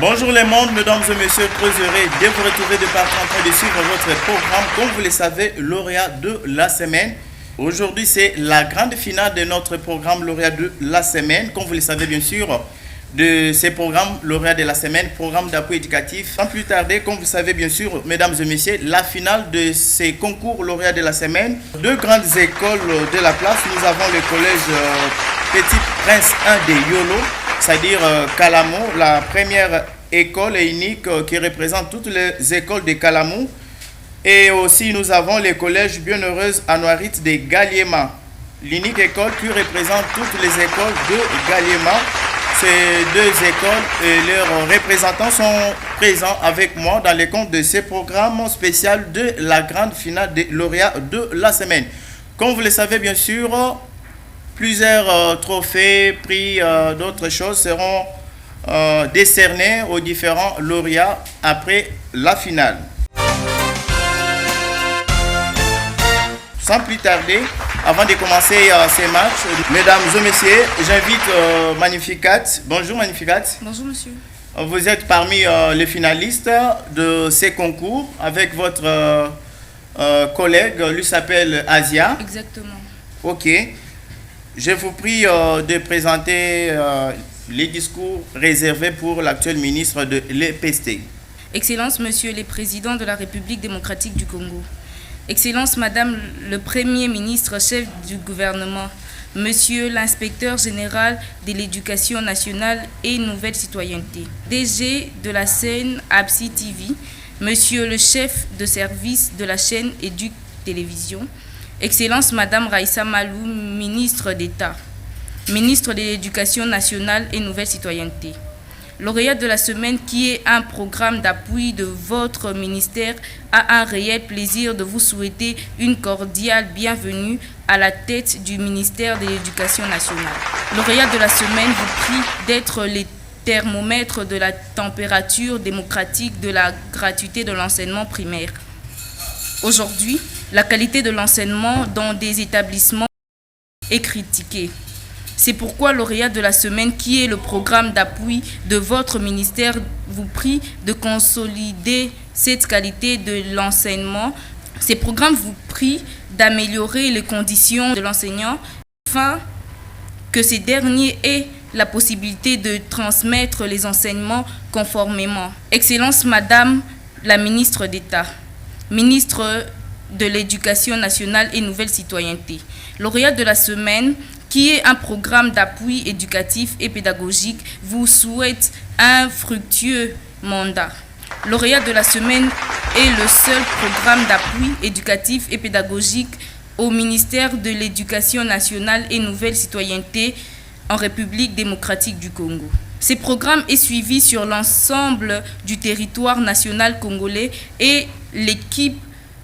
Bonjour les mondes, mesdames et messieurs, très heureux de vous retrouver de partout en train de suivre votre programme. Comme vous le savez, lauréat de la semaine. Aujourd'hui, c'est la grande finale de notre programme lauréat de la semaine. Comme vous le savez bien sûr, de ces programmes lauréats de la semaine, programme d'appui éducatif. Sans plus tarder, comme vous savez bien sûr, mesdames et messieurs, la finale de ces concours lauréats de la semaine. Deux grandes écoles de la place. Nous avons le collège Petit Prince 1 de Yolo, c'est-à-dire Calamo, la première école et unique qui représente toutes les écoles de Calamo. Et aussi nous avons le collège Bienheureuse Anouarit de Galiema, l'unique école qui représente toutes les écoles de Galiema. Ces deux écoles et leurs représentants sont présents avec moi dans le compte de ce programme spécial de la grande finale des lauréats de la semaine. Comme vous le savez bien sûr, plusieurs trophées, prix, d'autres choses seront décernés aux différents lauréats après la finale. Sans plus tarder, avant de commencer ces matchs, mesdames et messieurs, j'invite Magnificat. Bonjour Magnificat. Bonjour monsieur. Vous êtes parmi les finalistes de ces concours avec votre collègue, lui s'appelle Asia. Exactement. Ok. Je vous prie de présenter les discours réservés pour l'actuel ministre de l'EPST. Excellence monsieur le Président de la République démocratique du Congo. Excellence Madame le Premier ministre chef du gouvernement, Monsieur l'inspecteur général de l'éducation nationale et nouvelle citoyenneté, DG de la chaîne Absi TV, Monsieur le chef de service de la chaîne Éduc Télévision, Excellence Madame Raïssa Malou, ministre d'État, ministre de l'Éducation nationale et nouvelle citoyenneté. Lauréat de la semaine, qui est un programme d'appui de votre ministère, a un réel plaisir de vous souhaiter une cordiale bienvenue à la tête du ministère de l'Éducation nationale. Lauréat de la semaine vous prie d'être les thermomètres de la température démocratique de la gratuité de l'enseignement primaire. Aujourd'hui, la qualité de l'enseignement dans des établissements est critiquée. C'est pourquoi lauréat de la semaine, qui est le programme d'appui de votre ministère, vous prie de consolider cette qualité de l'enseignement. Ces programmes vous prient d'améliorer les conditions de l'enseignant afin que ces derniers aient la possibilité de transmettre les enseignements conformément. Excellence Madame la ministre d'État, ministre de l'Éducation nationale et nouvelle citoyenneté. Lauréat de la semaine, qui est un programme d'appui éducatif et pédagogique, vous souhaite un fructueux mandat. Lauréat de la semaine est le seul programme d'appui éducatif et pédagogique au ministère de l'Éducation nationale et nouvelle citoyenneté en République démocratique du Congo. Ce programme est suivi sur l'ensemble du territoire national congolais et l'équipe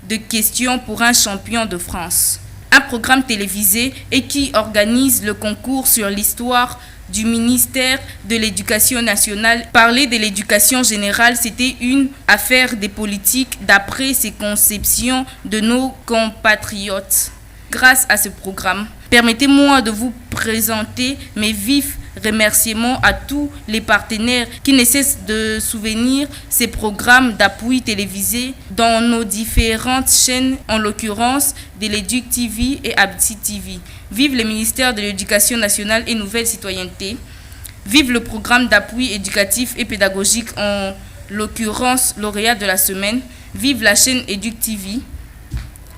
de questions pour un champion de France. Un programme télévisé et qui organise le concours sur l'histoire du ministère de l'Éducation nationale. Parler de l'éducation générale, c'était une affaire des politiques d'après ces conceptions de nos compatriotes. Grâce à ce programme, permettez-moi de vous présenter mes vifs remerciements à tous les partenaires qui ne cessent de soutenir ces programmes d'appui télévisés dans nos différentes chaînes, en l'occurrence de l'Éduc TV et Absi TV. Vive le ministère de l'Éducation nationale et nouvelle citoyenneté. Vive le programme d'appui éducatif et pédagogique, en l'occurrence lauréat de la semaine. Vive la chaîne Éduc TV.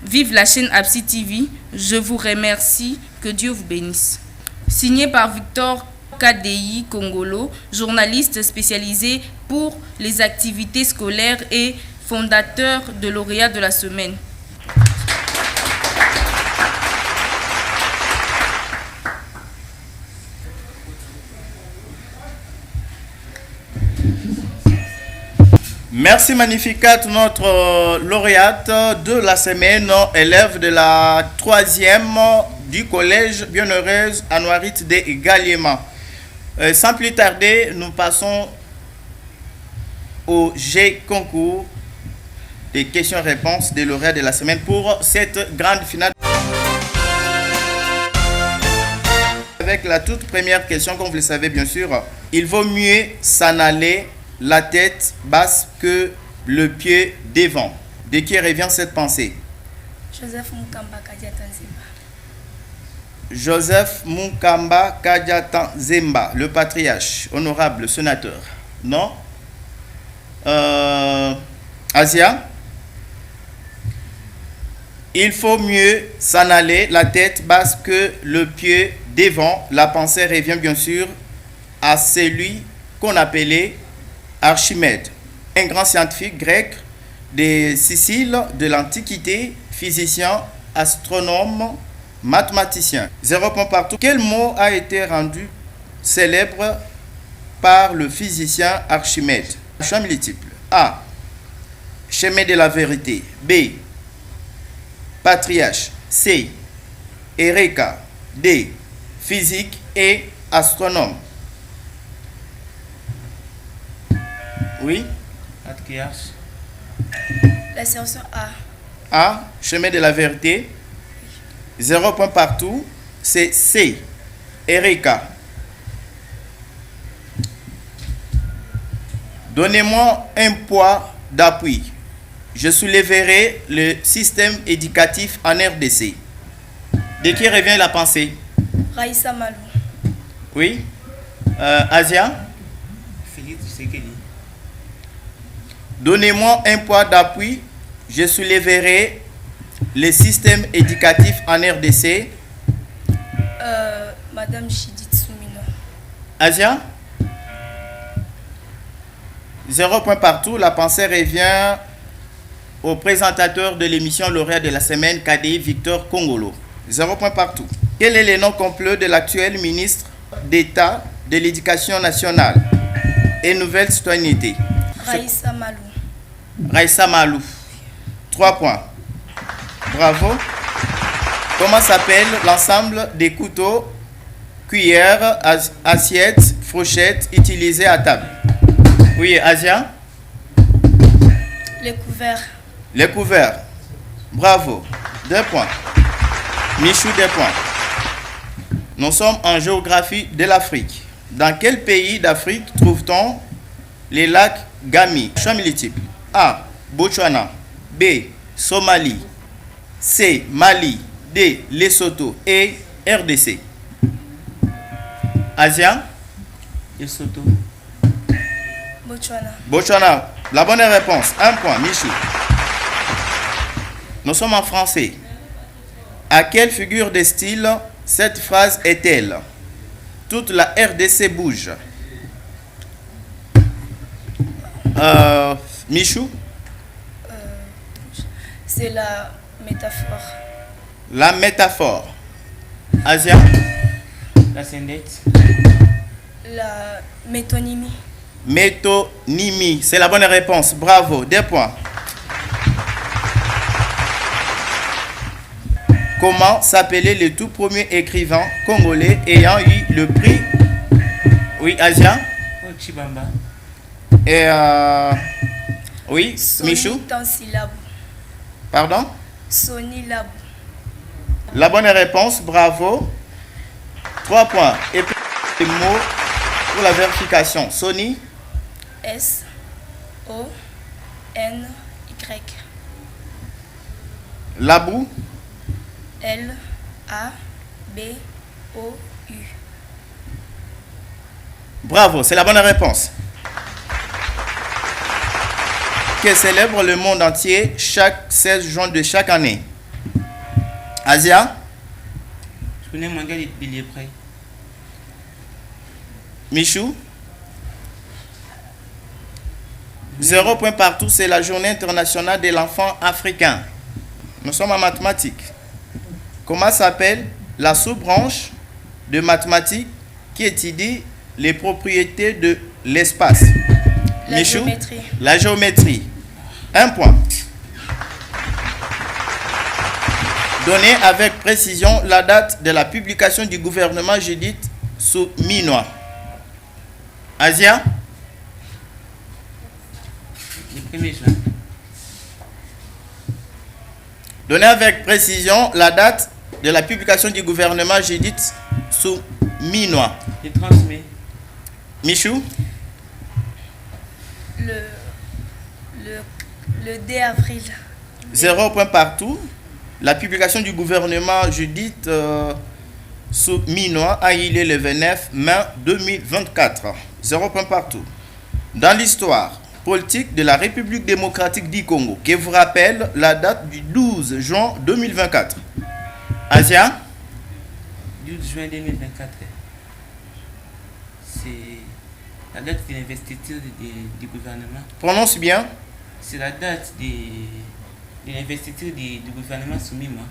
Vive la chaîne Absi TV. Je vous remercie. Que Dieu vous bénisse. Signé par Victor KDI Congolo, journaliste spécialisé pour les activités scolaires et fondateur de lauréat de la semaine. Merci Magnificat, notre lauréate de la semaine, élève de la 3e du collège Bienheureuse Anouarit de Galiema. Sans plus tarder, nous passons au G concours des questions-réponses des lauréats de la semaine pour cette grande finale. Avec la toute première question, comme vous le savez bien sûr, il vaut mieux s'en aller la tête basse que le pied devant. De qui revient cette pensée? Joseph Mukamba Kadiatanzimba. Joseph Mukamba Kadiatanzimba, le patriarche, honorable sénateur. Non? Asia? Il faut mieux s'en aller la tête basse que le pied devant. La pensée revient bien sûr à celui qu'on appelait Archimède, un grand scientifique grec de Sicile de l'Antiquité, physicien, astronome, mathématicien. 0 point partout. Quel mot a été rendu célèbre par le physicien Archimède? Choix multiple. A. Chemin de la vérité. B. Patriarche. C. Eureka. D. Physique et astronome. Oui. Patriarche. La solution A. A. Chemin de la vérité. 0 point partout. C'est C. Eureka. Donnez-moi un poids d'appui. Je soulèverai le système éducatif en RDC. De qui revient la pensée? Raïssa Malou. Oui. Asia? Philippe Sekeli. Donnez-moi un poids d'appui. Je soulèverai le système éducatif en RDC. Madame Chidit Soumino. Asia? 0 point partout. La pensée revient au présentateur de l'émission lauréat de la semaine, KDI Victor Kongolo. 0 point partout. Quel est le nom complet de l'actuel ministre d'État de l'Éducation nationale et Nouvelle Citoyenneté? Raïssa Malou. Raïssa Malou. 3 points. Bravo. Comment s'appelle l'ensemble des couteaux, cuillères, assiettes, fourchettes utilisées à table? Oui, Asia? Les couverts. Les couverts. Bravo. 2 points. Michou, 2 points. Nous sommes en géographie de l'Afrique. Dans quel pays d'Afrique trouve-t-on les lacs Gami? Choix multiple. A. Botswana. B. Somalie. C. Mali. D. Lesotho. Et RDC. Asia? Lesotho. Botswana. Botswana. La bonne réponse. 1 point. Michou. Nous sommes en français. À quelle figure de style cette phrase est-elle? Toute la RDC bouge. Michou? C'est la métaphore. La métaphore. Asia? La syndette. La métonymie. Métonymie. C'est la bonne réponse. Bravo. 2 points. Comment s'appelait le tout premier écrivain congolais ayant eu le prix? Oui, Asia? Chibamba. Et oui, Michou? Tansi Labou. Pardon? Soni Labou. La bonne réponse, bravo. 3 points. Et puis, les mots pour la vérification. Sony? S-O-N-Y. Labou? L-A-B-O-U. Bravo, c'est la bonne réponse. Que célèbre le monde entier chaque 16 juin de chaque année? Asia? Journée mondiale des lépreux. Michou? 0 point partout, c'est la journée internationale de l'enfant africain. Nous sommes en mathématiques. Comment s'appelle la sous-branche de mathématiques qui étudie les propriétés de l'espace? La géométrie. La géométrie. 1 point. Donnez avec précision la date de la publication du gouvernement Judith Souminois. Asia? Le 1er juin. Donnez avec précision la date de la publication du gouvernement Judith Souminois. Le 30 mai. Michou? Le 2 avril. 0 point partout. La publication du gouvernement Judith Souminois a eu lieu le 29 mai 2024. 0 point partout. Dans l'histoire politique de la République démocratique du Congo, qui vous rappelle la date du 12 juin 2024. Asia? 12 juin 2024. C'est la date de l'investiture du gouvernement. Prononce bien. C'est la date de l'investiture du gouvernement Soumima.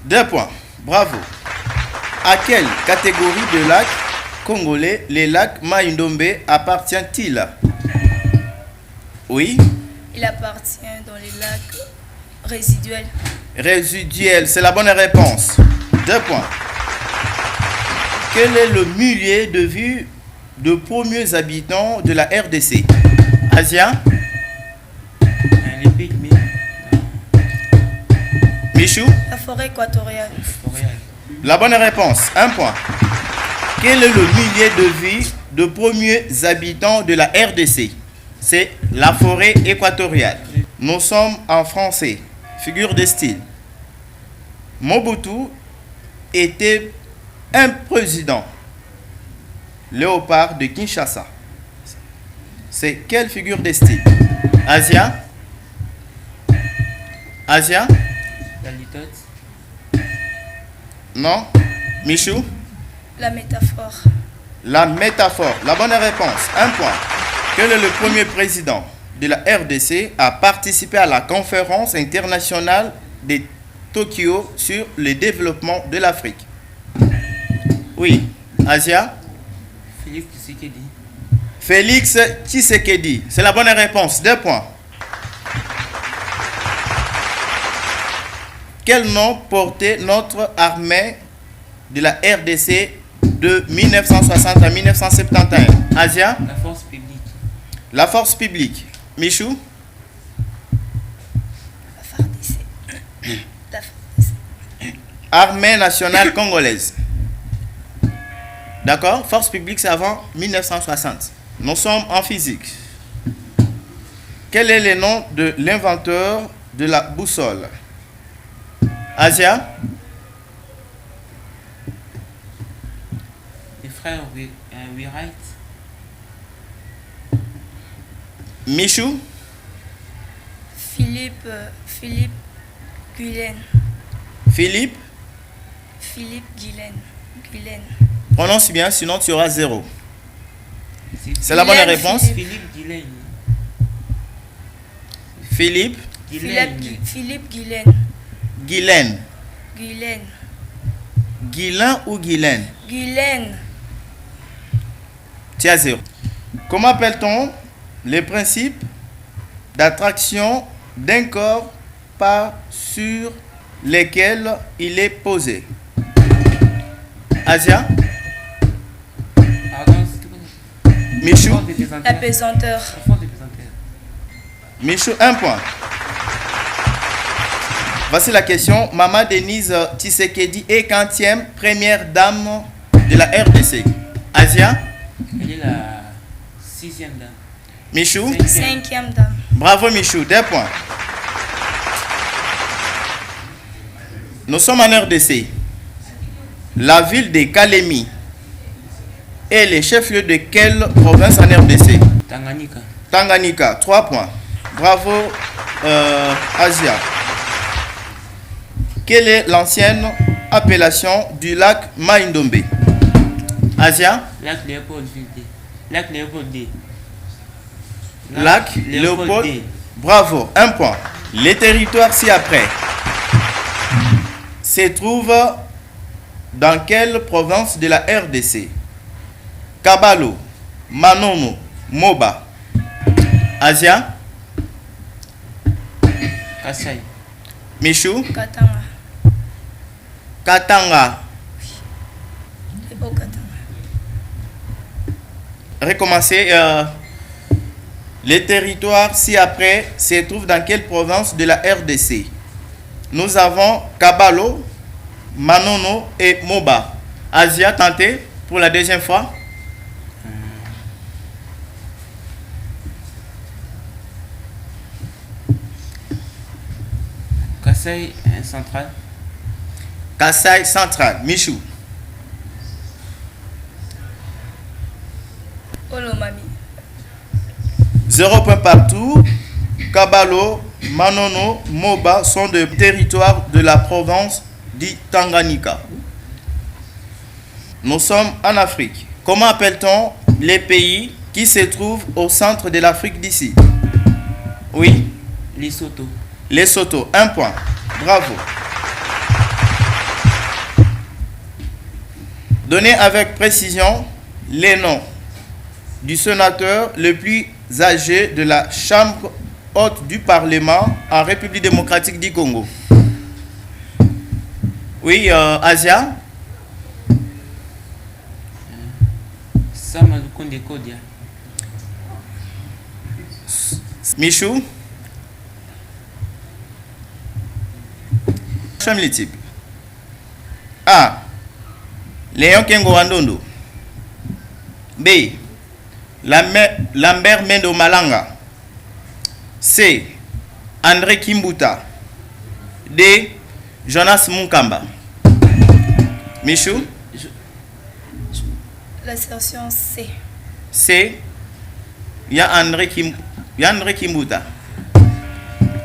2 points. Bravo. À quelle catégorie de lacs congolais les lacs Mai-Ndombe appartient-il? Oui. Il appartient dans les lacs résiduels. Résiduel, c'est la bonne réponse. 2 points. Quel est le millier de vues de premiers habitants de la RDC? Asia? Les pygmées. Michou? La forêt équatoriale. La bonne réponse. 1 point. Quel est le millier de vues de premiers habitants de la RDC? C'est la forêt équatoriale. Nous sommes en français. Figure de style. Mobutu était un président. Léopard de Kinshasa. C'est quelle figure de style? Asia? Asia? La litote. Non? Michou? La métaphore. La métaphore. La bonne réponse. 1 point. Quel est le premier président de la RDC à participer à la conférence internationale de Tokyo sur le développement de l'Afrique? Oui. Asia? Félix Tshisekedi. Félix Tshisekedi. C'est la bonne réponse. 2 points. Quel nom portait notre armée de la RDC de 1960 à 1971? Asia? La force publique. La force publique. Michou? La FARDC. La FARDC. Armée nationale congolaise. D'accord? Force publique, c'est avant 1960. Nous sommes en physique. Quel est le nom de l'inventeur de la boussole? Asia? Les frères Wright. Michou? Philippe Guillain. Philippe? Philippe Guillain. Prononce bien, sinon tu auras 0. C'est la bonne Guilaine, réponse. Philippe Guillain. Philippe? Philippe Guillain. Guylaine. Guillain. Guylain ou Guylaine? Guillain. Tu as 0. Comment appelle-t-on les principes d'attraction d'un corps par sur lesquels il est posé? Asia? Pardon, c'est Michou? La pesanteur. La force de pesanteur. Michou, 1 point. Voici la question. Maman Denise Tshisekedi est quantième première dame de la RDC? Asia? Elle est la 6e dame. Michou? 5e dame. Bravo Michou, 2 points. Nous sommes en RDC. La ville de Kalemi est le chef-lieu de quelle province en RDC? Tanganyika. Tanganyika, 3 points. Bravo Asia. Quelle est l'ancienne appellation du lac Mai-Ndombe? Asia? Lac Léopold D. Lac Léopold D. Lac Léopold. Bravo, 1 point. Les territoires ci-après se trouvent dans quelle province de la RDC? Kabalo, Manono, Moba. Asia? Kassai. Michou? Katanga. Katanga. C'est au Katanga. Recommencer. Les territoires ci-après se trouvent dans quelle province de la RDC? Nous avons Kabalo, Manono et Moba. Asia, tentez pour la deuxième fois. Kassai Central. Kassai Central. Michou. Olomami. 0 points partout. Kabalo, Manono, Moba sont de territoires de la province du Tanganyika. Nous sommes en Afrique. Comment appelle-t-on les pays qui se trouvent au centre de l'Afrique d'ici? Oui. Lesotho. Lesotho. 1 point. Bravo. Donnez avec précision les noms du sénateur le plus âgé de la Chambre haute du Parlement en République démocratique du Congo. Oui, Asia. Samuel Konde Kodia. Michou. Chamlitip. A. Léon Kengo Wandondo. B. Lambert Mendo Malanga. C. André Kimbuta. D. Jonas Munkamba. Michou. La section C. C. Il y a André Kimbuta.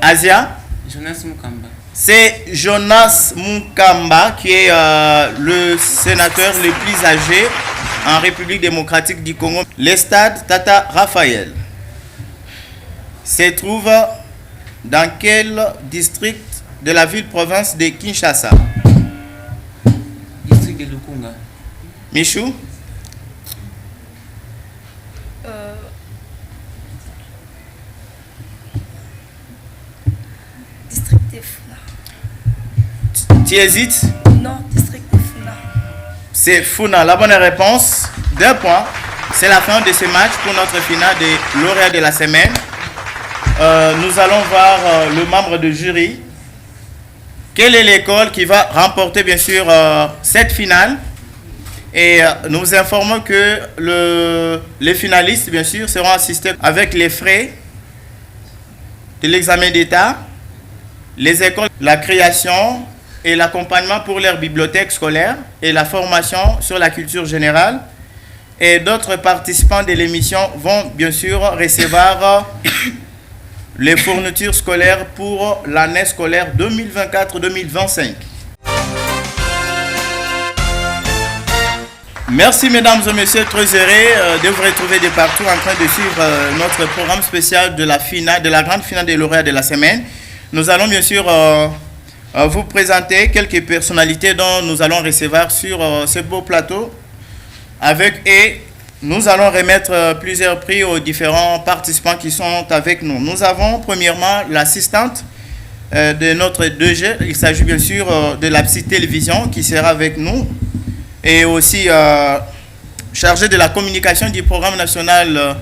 Asia. Jonas Munkamba. C'est Jonas Munkamba qui est le sénateur le plus âgé en République démocratique du Congo. Le stade Tata Raphaël se trouve dans quel district de la ville-province de Kinshasa? District de Lukunga. Michou. District de Funa. Tu hésites? Non, district de Funa. C'est Funa. La bonne réponse. 2 points. C'est la fin de ce match pour notre finale de lauréat de la semaine. Nous allons voir le membre de jury. Quelle est l'école qui va remporter bien sûr cette finale? Et nous informons que les finalistes bien sûr seront assistés avec les frais de l'examen d'État, les écoles, la création et l'accompagnement pour leur bibliothèque scolaire et la formation sur la culture générale. Et d'autres participants de l'émission vont bien sûr recevoir les fournitures scolaires pour l'année scolaire 2024-2025. Merci mesdames et messieurs, très heureux de vous retrouver de partout en train de suivre notre programme spécial de la finale, de la grande finale des lauréats de la semaine. Nous allons bien sûr vous présenter quelques personnalités dont nous allons recevoir sur ce beau plateau et nous allons remettre plusieurs prix aux différents participants qui sont avec nous. Nous avons premièrement l'assistante de notre 2G. Il s'agit bien sûr de la petite télévision qui sera avec nous et aussi chargée de la communication du programme national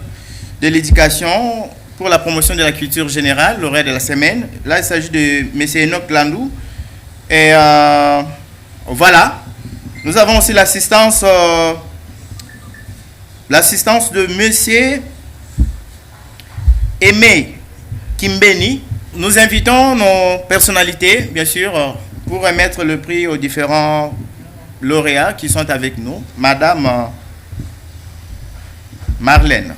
de l'éducation pour la promotion de la culture générale, lauréat de la semaine. Là, il s'agit de M. Enoch Landou. Et voilà. Nous avons aussi l'assistance de M. Aimé Kimbeni. Nous invitons nos personnalités, bien sûr, pour remettre le prix aux différents lauréats qui sont avec nous. Madame Marlène.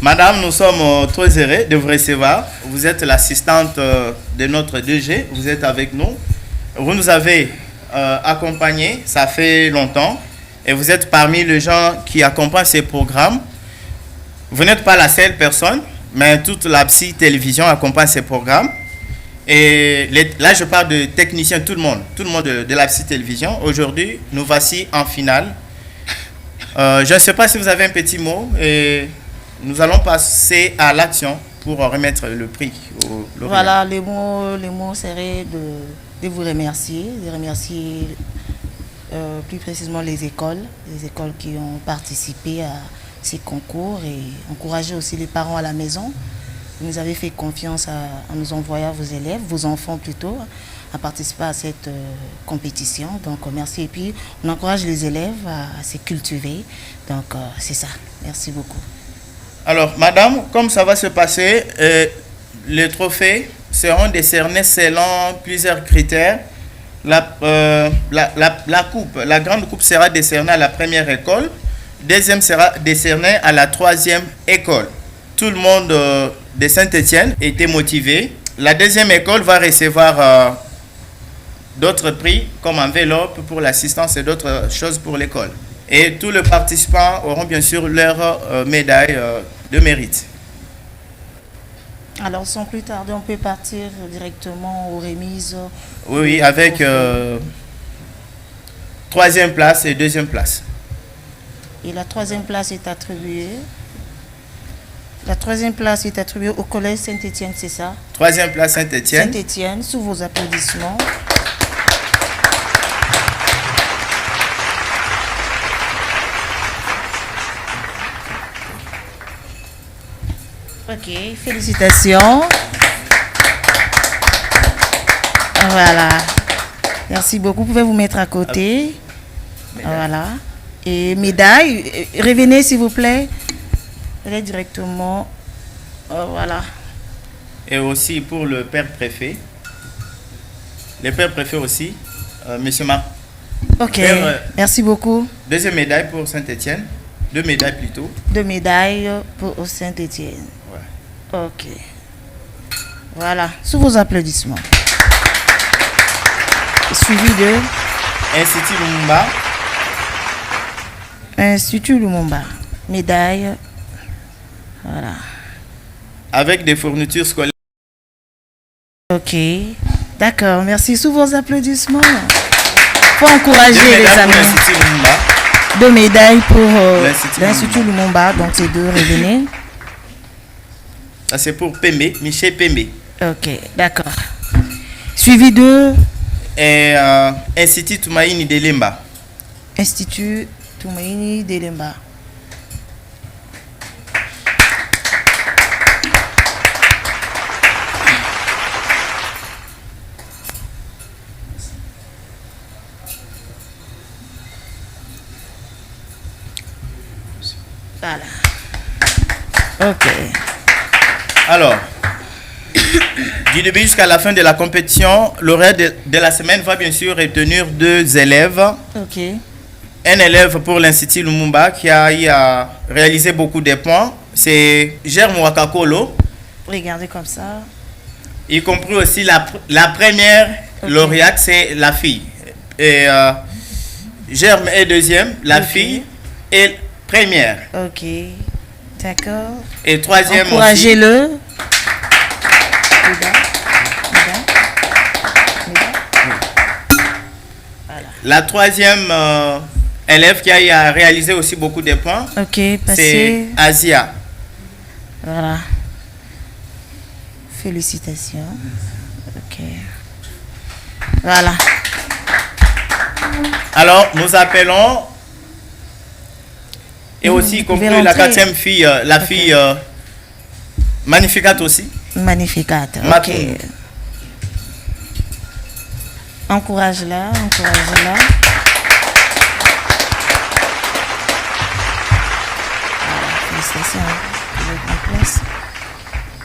Madame, nous sommes très heureux de vous recevoir. Vous êtes l'assistante de notre DG. Vous êtes avec nous. Vous nous avez accompagnés, ça fait longtemps. Et vous êtes parmi les gens qui accompagnent ces programmes. Vous n'êtes pas la seule personne, mais toute la psy télévision accompagne ces programmes. Et là, je parle de techniciens, tout le monde de la psy télévision. Aujourd'hui, nous voici en finale. Je ne sais pas si vous avez un petit mot. Et nous allons passer à l'action pour remettre le prix au lauréat. Voilà, les mots seraient de vous remercier, de remercier plus précisément les écoles qui ont participé à ces concours et encourager aussi les parents à la maison. Vous nous avez fait confiance en nous envoyant vos élèves, vos enfants plutôt, à participer à cette compétition. Donc, merci. Et puis, on encourage les élèves à se cultiver. Donc, c'est ça. Merci beaucoup. Alors, madame, comme ça va se passer, les trophées seront décernés selon plusieurs critères. La coupe, la grande coupe sera décernée à la première école. Deuxième sera décernée à la troisième école. Tout le monde de Saint-Étienne était motivé. La deuxième école va recevoir d'autres prix comme enveloppe pour l'assistance et d'autres choses pour l'école. Et tous les participants auront bien sûr leur médaille de mérite. Alors, sans plus tarder, on peut partir directement aux remises. Oui, avec troisième place et deuxième place. Et la troisième place est attribuée. La troisième place est attribuée au collège Saint-Étienne, c'est ça? Troisième place Saint-Étienne. Saint-Étienne, sous vos applaudissements. Ok, félicitations. Voilà. Merci beaucoup. Vous pouvez vous mettre à côté. Voilà. Et médaille. Revenez, s'il vous plaît. Allez directement. Voilà. Et aussi pour le père préfet. Le père préfet aussi. Monsieur Marc. Ok. Merci beaucoup. Deuxième médaille pour Saint-Étienne. 2 médailles plutôt. 2 médailles pour Saint-Étienne. Ouais. Ok. Voilà. Sous vos applaudissements. Suivi de Institut Lumumba. Institut Lumumba. Médaille. Voilà. Avec des fournitures scolaires. Ok. D'accord. Merci. Sous vos applaudissements. Faut encourager les amis. 2 médailles pour l'Institut Lumumba. Donc, c'est 2. Revenez. Ça, c'est pour Pembe, Michel Pembe. Ok, d'accord. Suivi de et Institut Tumaini Delemba. Institut Tumaini Delemba. Voilà. Ok. Alors, du début jusqu'à la fin de la compétition, lauréat de la semaine va bien sûr retenir 2 élèves. Ok. Un élève pour l'Institut Lumumba qui a réalisé beaucoup de points. C'est Germe Wakakolo. Regardez comme ça. Y compris aussi la première lauréate, c'est la fille. Et Germe est deuxième, la fille est première. Ok. D'accord. Et troisième aussi. Encouragez-le. La troisième élève qui a réalisé aussi beaucoup de points, c'est Asia. Voilà. Félicitations. Ok. Voilà. Alors, nous appelons, et aussi y compris la 4e fille, la fille Magnificat aussi. Magnificat. Ok. Encourage-la, encourage-la.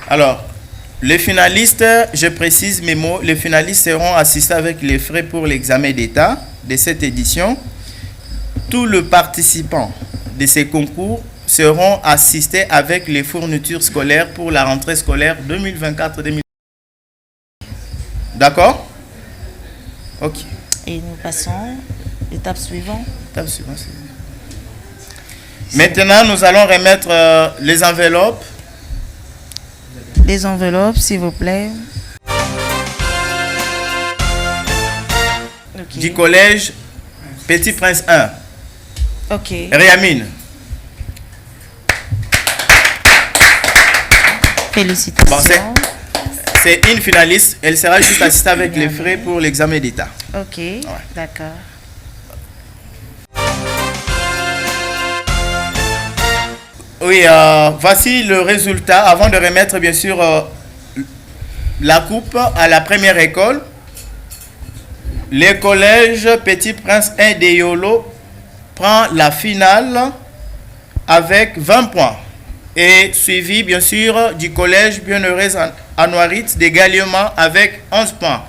Alors, les finalistes, je précise mes mots, les finalistes seront assistés avec les frais pour l'examen d'État de cette édition. Tous les participants de ces concours seront assistés avec les fournitures scolaires pour la rentrée scolaire 2024-2025. D'accord? Ok. Et nous passons à l'étape suivante. Maintenant, nous allons remettre les enveloppes. Les enveloppes, s'il vous plaît. Okay. Du collège Petit Prince 1. Ok. Réamine. Félicitations. Bon, c'est une finaliste. Elle sera juste assistée avec les frais pour l'examen d'État. Ok, ouais. D'accord. Oui, voici le résultat. Avant de remettre, bien sûr, la coupe à la première école. le collège Petit Prince 1 de Yolo prend la finale avec 20 points. Et suivi bien sûr du collège Bienheureuse Anouarit de Galioma avec 11 points.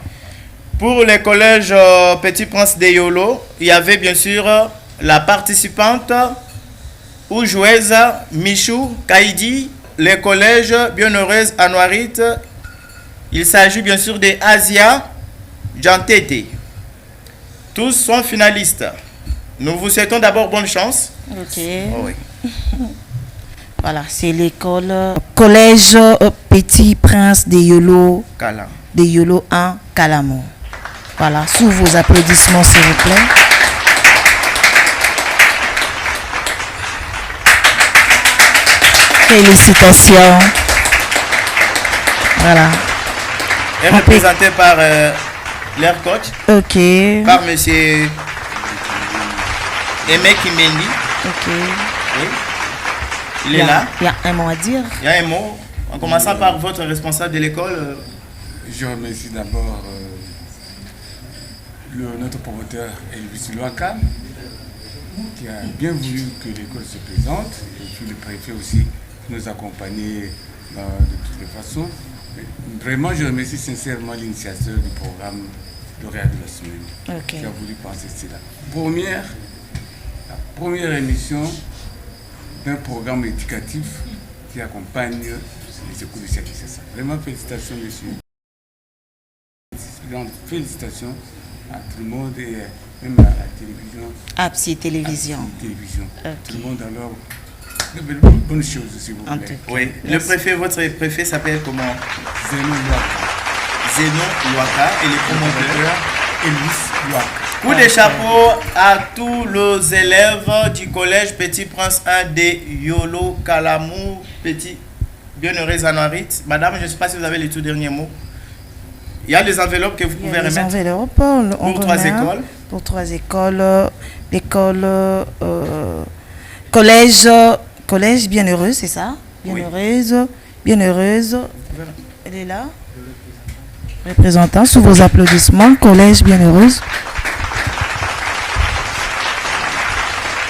Pour le collège Petit Prince de Yolo, il y avait bien sûr la participante ou joueuse Michou Kaidi, le collège Bienheureuse Anouarit. Il s'agit bien sûr de Asia Jantete. Tous sont finalistes. Nous vous souhaitons d'abord bonne chance. Ok. Oh oui. Voilà, c'est l'école collège Petit Prince de Yolo, Kala. de Yolo 1 Calamo. Voilà, sous vos applaudissements s'il vous plaît. Félicitations. Voilà. Et représenté par leur coach, Ok. par monsieur Aimé Kimendi. Ok. Oui. Il est là. Il y a un mot à dire. Il y a un mot. En commençant par votre responsable de l'école. Je remercie d'abord notre promoteur Elvis Loaka qui a bien voulu que l'école se présente, et puis le préfet aussi qui nous accompagnait de toutes les façons. Vraiment, je remercie sincèrement l'initiateur du programme Lauréat de la semaine qui a voulu penser cela. La première émission d'un programme éducatif qui accompagne les écoles du service. Vraiment, félicitations, monsieur. Félicitations à tout le monde et même à la télévision. Apsi Télévision. Télévision. Okay. Tout le monde alors. De bonnes choses, s'il vous plaît. Oui. Le préfet, votre préfet s'appelle comment? Zeno Loaka. Zeno Loaka et le promoteur Elvis Loaka. Coup de chapeau à tous les élèves du collège Petit Prince 1 de Yolo Kalamou, Petit Bienheureuse Anouarit. Madame, je ne sais pas si vous avez les tout derniers mots. Il y a des enveloppes que vous pouvez remettre. Des enveloppes, pour 3 écoles. Pour 3 écoles. L'école collège Bienheureuse, c'est ça? Bienheureuse. Oui. Bienheureuse. Elle est là. Représentant, sous vos applaudissements, collège Bienheureuse.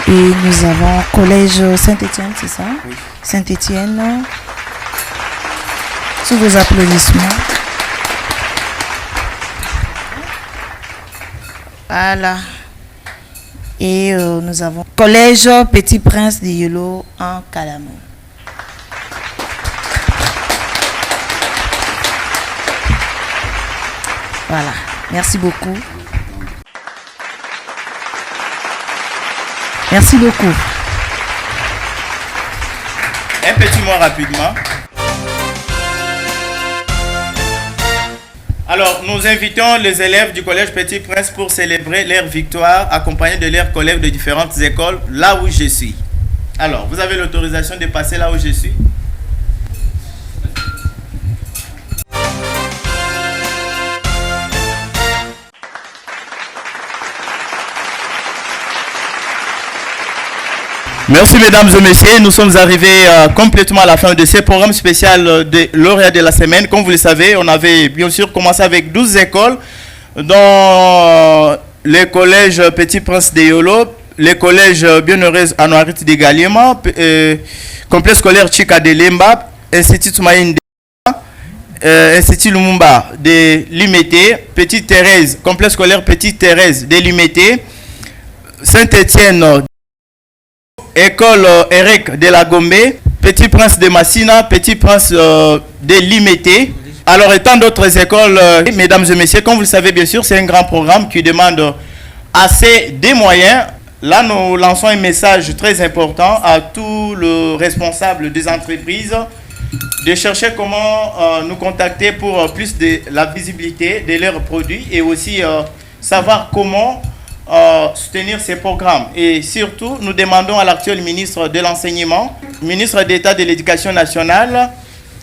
Et nous avons collège Saint-Étienne, c'est ça? Oui. Saint-Étienne. Sous vos applaudissements. Voilà. Et nous avons collège Petit Prince de Yolo en Calamo. Voilà. Merci beaucoup. Merci beaucoup. Un petit mot rapidement. Alors, nous invitons les élèves du collège Petit Prince pour célébrer leur victoire, accompagnés de leurs collègues de différentes écoles, là où je suis. Alors, vous avez l'autorisation de passer là où je suis? Merci mesdames et messieurs, nous sommes arrivés complètement à la fin de ce programme spécial de lauréat de la semaine. Comme vous le savez, on avait bien sûr commencé avec 12 écoles, dont le collège Petit Prince de Yolo, le collège Bienheureuse Anouarit de Galiema, complexe scolaire Chika de Lemba, Institut Soumaïn de Institut Lumumba de Limité, Petite Thérèse, complexe scolaire Petite Thérèse de Limité, Saint-Étienne, École Eric de la Gombe, Petit Prince de Massina, Petit Prince de Limité. Alors, et tant d'autres écoles, mesdames et messieurs, comme vous le savez bien sûr, c'est un grand programme qui demande assez de moyens. Là, nous lançons un message très important à tous les responsables des entreprises de chercher comment nous contacter pour plus de la visibilité de leurs produits et aussi savoir comment soutenir ces programmes. Et surtout, nous demandons à l'actuel ministre de l'Enseignement, ministre d'État de l'Éducation nationale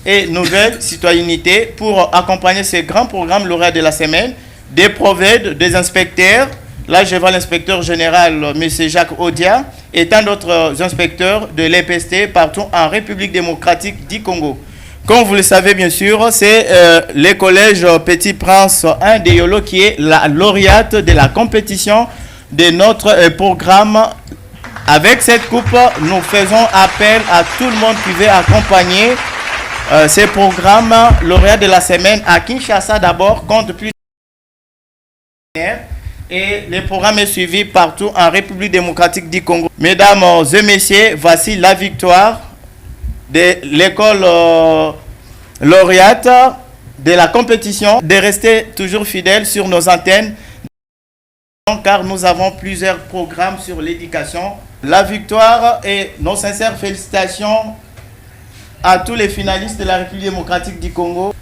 et Nouvelle Citoyenneté pour accompagner ces grands programmes lauréats de la semaine, des provèdes, des inspecteurs. Là, je vois l'inspecteur général, M. Jacques Odia, et tant d'autres inspecteurs de l'EPST partout en République démocratique du Congo. Comme vous le savez bien sûr, c'est le collège Petit Prince 1 de Yolo qui est la lauréate de la compétition de notre programme. Avec cette coupe, nous faisons appel à tout le monde qui veut accompagner ces programmes. Lauréat de la semaine à Kinshasa d'abord compte plus de... Et le programme est suivi partout en République démocratique du Congo. Mesdames et messieurs, voici la victoire de l'école lauréate de la compétition. De rester toujours fidèles sur nos antennes car nous avons plusieurs programmes sur l'éducation. La victoire et nos sincères félicitations à tous les finalistes de la République démocratique du Congo.